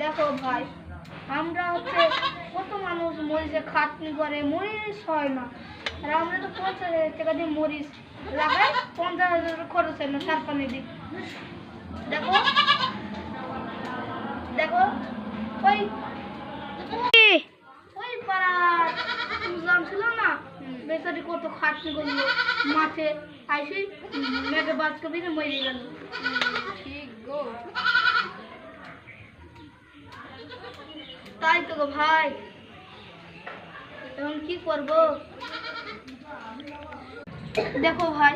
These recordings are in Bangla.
দেখো ভাই, আমরা হচ্ছে কত মানুষ মরিচে খাটনি করে, মরিচ হয় না। আর আমরা তো 50,000 টাকা দিয়ে মরিচ লাগাই, 50,000 খরচ হয় না সার পানি দিই। দেখো দেখো ওই ওই পাড়ার মুসলাম ছিল না, বেচারি কত খাটনি করলো, মাঠে আইসি মেঘে বাজকে দিনে মরে গেল। ঠিক গো, তাই তো গো ভাই, এখন কি করব? দেখো ভাই,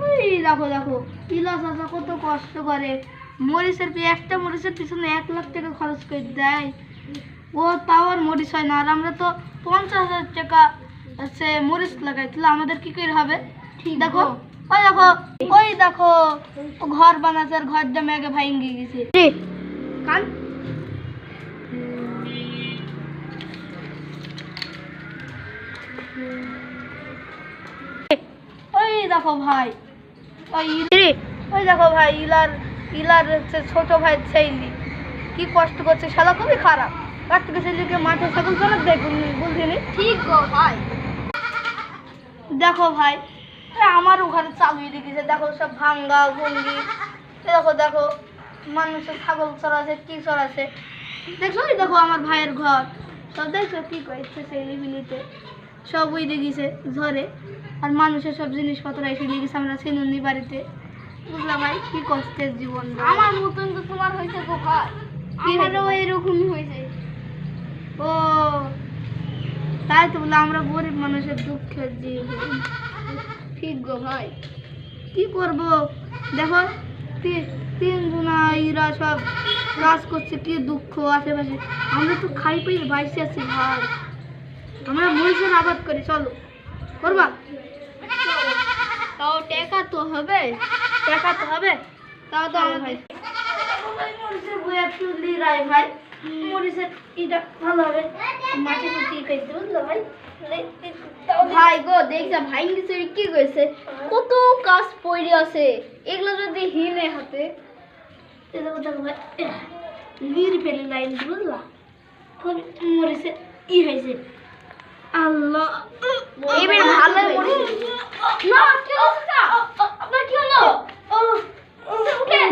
ওই দেখো দেখো ইলা চাচা কত কষ্ট করে, মরিচের একটা মরিচের পিছনে 1 লাখ টাকা খরচ করে দেয়, ও তাও আর মরিচ হয় না। আর আমরা তো 50,000 টাকা হচ্ছে মরিচ লাগাই, তাহলে আমাদের কি করে হবে? দেখো ওই দেখো, ওই দেখো ঘর বানাচ্ছে, আর ঘরটা মেঘে ভাঙে গেছে। কান ওই দেখো ভাই, ওই দেখো ভাই ইলার ইলার হচ্ছে ছোট ভাই ছেলে কি কষ্ট করছে, শালা খুবই খারাপ। কার্তিক ছেলেকে মাঠে ছাগল চলে দেখুন, বুঝিনি। ঠিক গো ভাই, দেখো ভাই আমার ওখানে চালু দিয়েছে, দেখো সব ভাঙ্গা ভঙ্গি। দেখো দেখো মানুষের ছাগল চড়াছে, কি চড়াছে দেখো। দেখো আমার ভাইয়ের ঘর সব দেখছো কি করছে, সেই বিলিতে সব উইড়ে গেছে ঝড়ে। আর মানুষের সব জিনিসপত্র এসে লেগেছে আমরা সিনুনি বাড়িতে। বুঝলাম ভাই কি কষ্টের জীবন। আমার মতন তো তোমার হয়েছে গো ভাই, আমারও এরকমই হয়েছে। ও তাই তো বলে আমরা গরিব মানুষের দুঃখের জীবন। ঠিক গো ভাই, কি করব? দেখো 3 জনা এরা সব কাজ করছে, কি দুঃখ আশেপাশে। আমরা তো খাই পেয়ে বাইসে আছি ভাই, আমরা মরিচের আবাদ করি, চলো করবা? তাও টাকা তো হবে, টাকা তো হবে, তাও তো আমার ভাই মরিচের বই একটু লিরাই ভাই, মরিচের এটা ভালো হবে, মাটি মুটি খাইতে বুঝলো ভাই। ভাই গো দেখছা ভাই কিছু কি কইছে, কত কাজ পড়ে আছে, এগুলো যদি হিনে হাতে লির ফেলে লাইন বুঝলা, মরিচে ই হয়েছে। আল্লাহ এবার ভালো মরিচ না, কি হলো আপনার, কি হলো? উঠেন